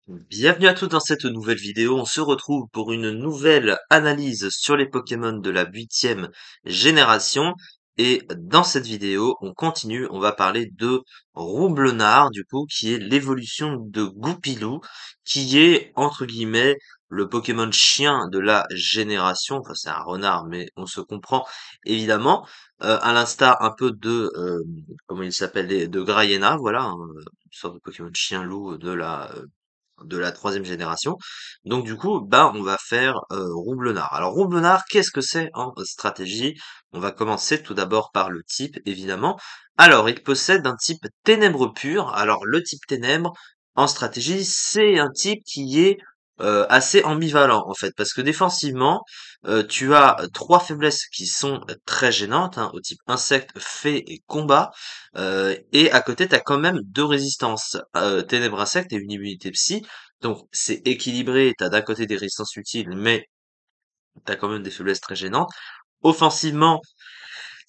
Bienvenue à tous dans cette nouvelle vidéo. On se retrouve pour une nouvelle analyse sur les Pokémon de la 8e génération. Et dans cette vidéo, on continue. On va parler de Roublonard, du coup, qui est l'évolution de Goupilou, qui est, entre guillemets, le Pokémon chien de la génération. Enfin, c'est un renard, mais on se comprend évidemment. À l'instar un peu de, comment il s'appelle, de Grayena, voilà, hein, une sorte de Pokémon chien-loup de la 3e génération. Donc du coup, bah on va faire Roublonard. Alors Roublonard, qu'est-ce que c'est en stratégie? On va commencer tout d'abord par le type, évidemment. Alors, il possède un type ténèbres pur. Alors le type ténèbres, en stratégie, c'est un type qui est assez ambivalent en fait, parce que défensivement, tu as trois faiblesses qui sont très gênantes, hein, au type insecte, fée et combat. Et à côté, tu as quand même deux résistances, ténèbres insectes et une immunité psy. Donc c'est équilibré, t'as d'un côté des résistances utiles, mais t'as quand même des faiblesses très gênantes. Offensivement,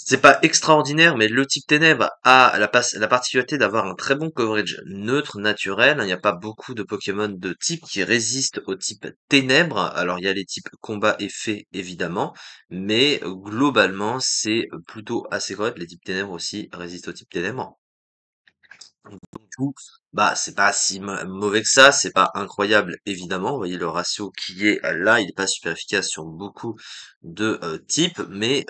c'est pas extraordinaire, mais le type ténèbres a la particularité d'avoir un très bon coverage neutre, naturel. Il n'y a pas beaucoup de Pokémon de type qui résistent au type ténèbres. Alors il y a les types combat et fée, évidemment, mais globalement c'est plutôt assez correct. Les types ténèbres aussi résistent au type ténèbres. Du coup, bah, c'est pas si mauvais que ça, c'est pas incroyable, évidemment. Vous voyez le ratio qui est là, il est pas super efficace sur beaucoup de types, mais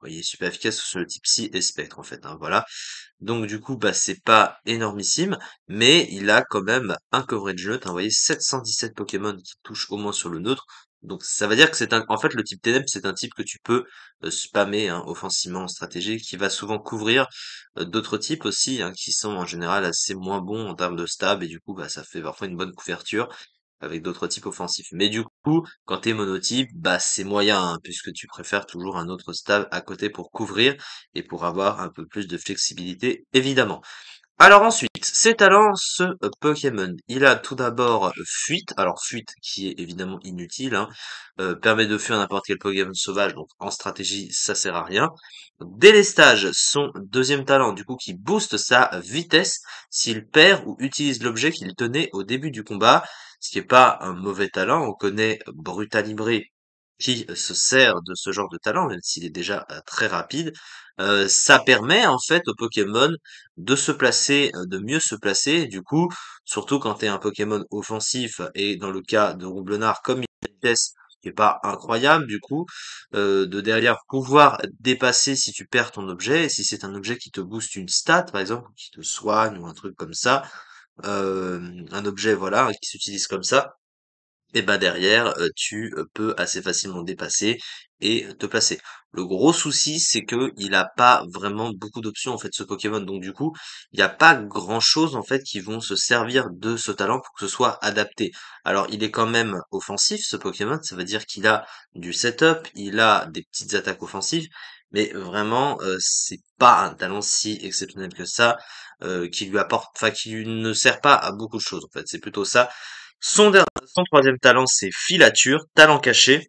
il est super efficace sur le type Psy et Spectre, en fait, hein, voilà. Donc du coup, bah, c'est pas énormissime, mais il a quand même un coverage neutre, hein, vous voyez, 717 Pokémon qui touchent au moins sur le neutre. Donc ça veut dire que en fait, le type Ténèbres, c'est un type que tu peux spammer, hein, offensivement en stratégie, qui va souvent couvrir d'autres types aussi, hein, qui sont en général assez moins bons en termes de stab, et du coup, bah, ça fait parfois une bonne couverture avec d'autres types offensifs. Mais du coup, quand t'es monotype, bah c'est moyen, hein, puisque tu préfères toujours un autre stab à côté pour couvrir et pour avoir un peu plus de flexibilité, évidemment. Alors ensuite, ses talents, ce Pokémon, il a tout d'abord fuite, alors fuite qui est évidemment inutile, hein, permet de fuir n'importe quel Pokémon sauvage, donc en stratégie ça sert à rien. Délestage, son deuxième talent, du coup qui booste sa vitesse s'il perd ou utilise l'objet qu'il tenait au début du combat, ce qui est pas un mauvais talent, on connaît Brutalibré qui se sert de ce genre de talent, même s'il est déjà très rapide. Ça permet en fait au Pokémon de se placer, de mieux se placer. Du coup, surtout quand t'es un Pokémon offensif, et dans le cas de Roublonard, comme il a une vitesse qui est pas incroyable, du coup, de derrière pouvoir dépasser si tu perds ton objet, et si c'est un objet qui te booste une stat, par exemple, ou qui te soigne, ou un truc comme ça, un objet, voilà, qui s'utilise comme ça, et ben derrière, tu peux assez facilement dépasser et te placer. Le gros souci, c'est que il a pas vraiment beaucoup d'options en fait ce Pokémon, donc du coup, il y a pas grand-chose en fait qui vont se servir de ce talent pour que ce soit adapté. Alors il est quand même offensif ce Pokémon, ça veut dire qu'il a du setup, il a des petites attaques offensives, mais vraiment, c'est pas un talent si exceptionnel que ça, qui lui apporte enfin qui ne sert pas à beaucoup de choses en fait, c'est plutôt ça. Son troisième talent, c'est filature, talent caché.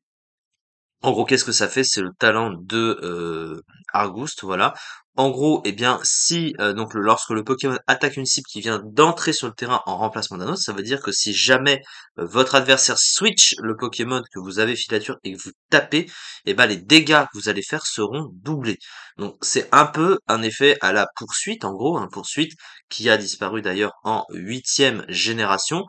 En gros, qu'est-ce que ça fait? C'est le talent de Argouste, voilà. En gros, eh bien, si donc lorsque le Pokémon attaque une cible qui vient d'entrer sur le terrain en remplacement d'un autre, ça veut dire que si jamais votre adversaire switch le Pokémon que vous avez filature et que vous tapez, eh ben les dégâts que vous allez faire seront doublés. Donc c'est un peu un effet à la poursuite, en gros, un poursuite qui a disparu d'ailleurs en 8e génération,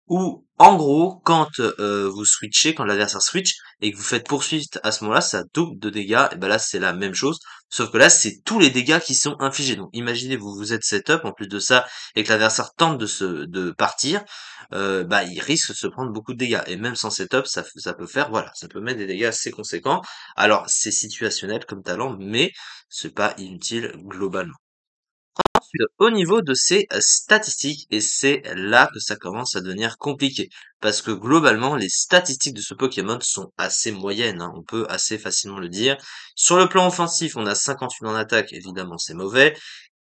où en gros, quand vous switchez, quand l'adversaire switch, et que vous faites poursuite à ce moment-là, ça double de dégâts, et ben là c'est la même chose, sauf que là c'est tous les dégâts qui sont infligés. Donc imaginez vous êtes setup en plus de ça, et que l'adversaire tente de partir, bah il risque de se prendre beaucoup de dégâts. Et même sans setup, ça peut faire, voilà, ça peut mettre des dégâts assez conséquents. Alors c'est situationnel comme talent, mais c'est pas inutile globalement. Au niveau de ses statistiques, et c'est là que ça commence à devenir compliqué, parce que globalement, les statistiques de ce Pokémon sont assez moyennes, hein, on peut assez facilement le dire. Sur le plan offensif, on a 58 en attaque, évidemment c'est mauvais.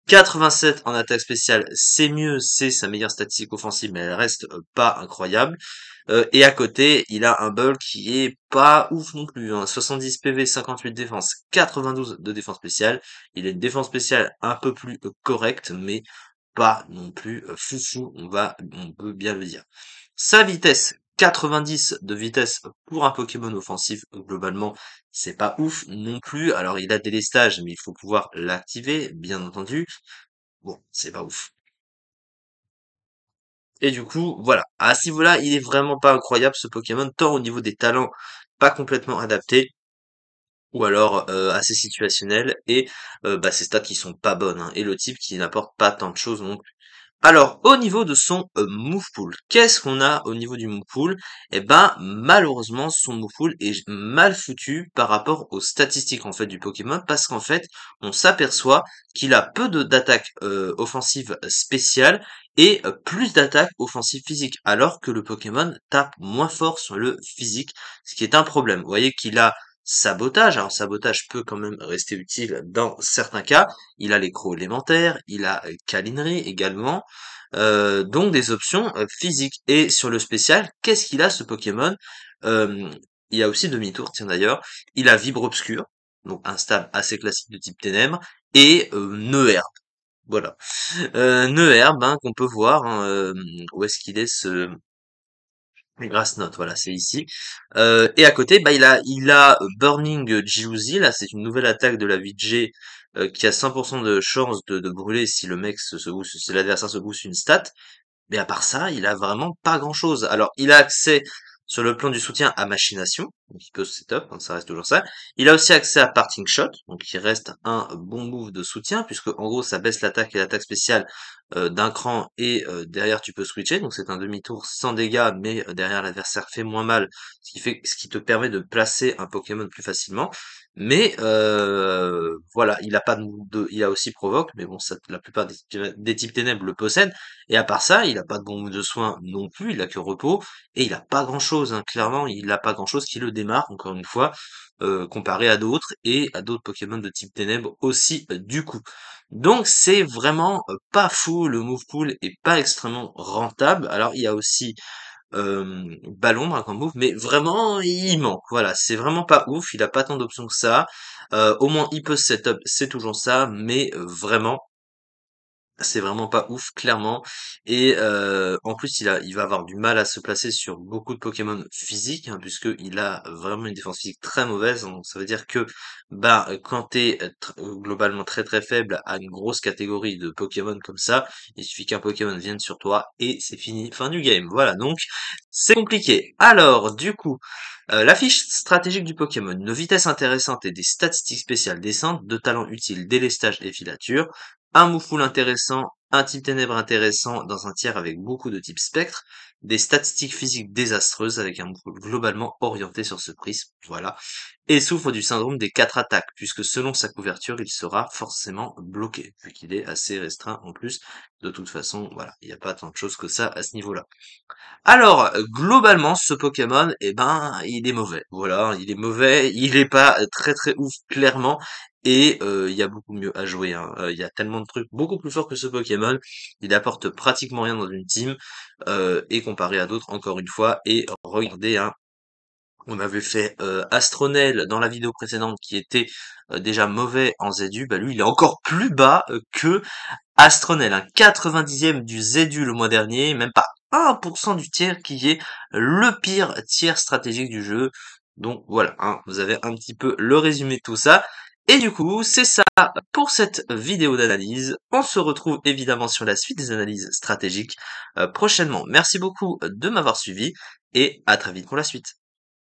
87 en attaque spéciale, c'est mieux, c'est sa meilleure statistique offensive, mais elle reste pas incroyable. Et à côté, il a un build qui est pas ouf non plus, hein. 70 PV, 58 défense, 92 de défense spéciale. Il a une défense spéciale un peu plus correcte, mais pas non plus foufou, on peut bien le dire. Sa vitesse, 90 de vitesse pour un Pokémon offensif, globalement, c'est pas ouf non plus. Alors il a des délestage, mais il faut pouvoir l'activer, bien entendu. Bon, c'est pas ouf. Et du coup, voilà. À ce niveau-là, il est vraiment pas incroyable ce Pokémon, tant au niveau des talents pas complètement adaptés, ou alors assez situationnels, et bah, ses stats qui sont pas bonnes, hein, et le type qui n'apporte pas tant de choses non. Alors, au niveau de son move pool, qu'est-ce qu'on a au niveau du move pool? Eh ben, malheureusement, son move pool est mal foutu par rapport aux statistiques en fait du Pokémon, parce qu'en fait, on s'aperçoit qu'il a peu de d'attaques offensives spéciales et plus d'attaques offensives physiques, alors que le Pokémon tape moins fort sur le physique, ce qui est un problème. Vous voyez qu'il a sabotage, alors sabotage peut quand même rester utile dans certains cas. Il a les crocs élémentaires, il a câlinerie également, donc des options physiques. Et sur le spécial, qu'est-ce qu'il a ce Pokémon? Euh, il y a aussi demi-tour, tiens d'ailleurs. Il a Vibre Obscur, donc un stab assez classique de type ténèbres, et Nœud Herbe. Voilà. Nœud Herbe, hein, qu'on peut voir, hein, où est-ce qu'il est ce Grass Note, voilà, c'est ici. Et à côté, bah, il a Burning Gelousie, là, c'est une nouvelle attaque de la 8G qui a 100% de chance de brûler si le mec se booste, si l'adversaire se booste une stat. Mais à part ça, il a vraiment pas grand-chose. Alors, il a accès sur le plan du soutien à Machination, donc il peut se setup, hein, ça reste toujours ça. Il a aussi accès à Parting Shot, donc il reste un bon move de soutien, puisque en gros ça baisse l'attaque et l'attaque spéciale d'un cran, et derrière tu peux switcher, donc c'est un demi-tour sans dégâts, mais derrière l'adversaire fait moins mal, ce qui te permet de placer un Pokémon plus facilement. Mais voilà, il a pas il a aussi provoque, mais bon, ça, la plupart des types ténèbres le possèdent. Et à part ça, il a pas de bombe de soin non plus, il a que repos, et il a pas grand-chose, hein. Clairement, il a pas grand-chose qui le démarre, encore une fois, comparé à d'autres, et à d'autres Pokémon de type ténèbres aussi, du coup. Donc c'est vraiment pas fou, le move pool est pas extrêmement rentable. Alors il y a aussi Ballon comme move, mais vraiment il manque. Voilà, c'est vraiment pas ouf, il a pas tant d'options que ça. Au moins il peut setup, c'est toujours ça, mais vraiment c'est vraiment pas ouf, clairement. Et en plus, il va avoir du mal à se placer sur beaucoup de Pokémon physiques, hein, puisqu'il a vraiment une défense physique très mauvaise. Donc ça veut dire que bah quand t'es globalement très très faible à une grosse catégorie de Pokémon comme ça, il suffit qu'un Pokémon vienne sur toi et c'est fini, fin du game. Voilà, donc c'est compliqué. Alors, du coup, la fiche stratégique du Pokémon, une vitesse intéressante et des statistiques spéciales décentes, de talents utiles, délestage et filature, un Moufoul intéressant, un type ténèbres intéressant dans un tiers avec beaucoup de type spectre, des statistiques physiques désastreuses avec un Moufoul globalement orienté sur ce prisme, voilà, et souffre du syndrome des 4 attaques, puisque selon sa couverture, il sera forcément bloqué, vu qu'il est assez restreint en plus. De toute façon, voilà, il n'y a pas tant de choses que ça à ce niveau-là. Alors, globalement, ce Pokémon, eh ben, il est mauvais. Voilà, il est mauvais, il est pas très très ouf, clairement, et il y a beaucoup mieux à jouer, hein. Il y a tellement de trucs beaucoup plus forts que ce Pokémon, il apporte pratiquement rien dans une team, et comparé à d'autres, encore une fois, et regardez, hein, on avait fait Astronel dans la vidéo précédente qui était déjà mauvais en ZU, bah lui il est encore plus bas que Astronel, un 90e du ZU le mois dernier, même pas 1% du tiers qui est le pire tiers stratégique du jeu. Donc voilà, hein, vous avez un petit peu le résumé de tout ça. Et du coup, c'est ça pour cette vidéo d'analyse. On se retrouve évidemment sur la suite des analyses stratégiques prochainement. Merci beaucoup de m'avoir suivi et à très vite pour la suite.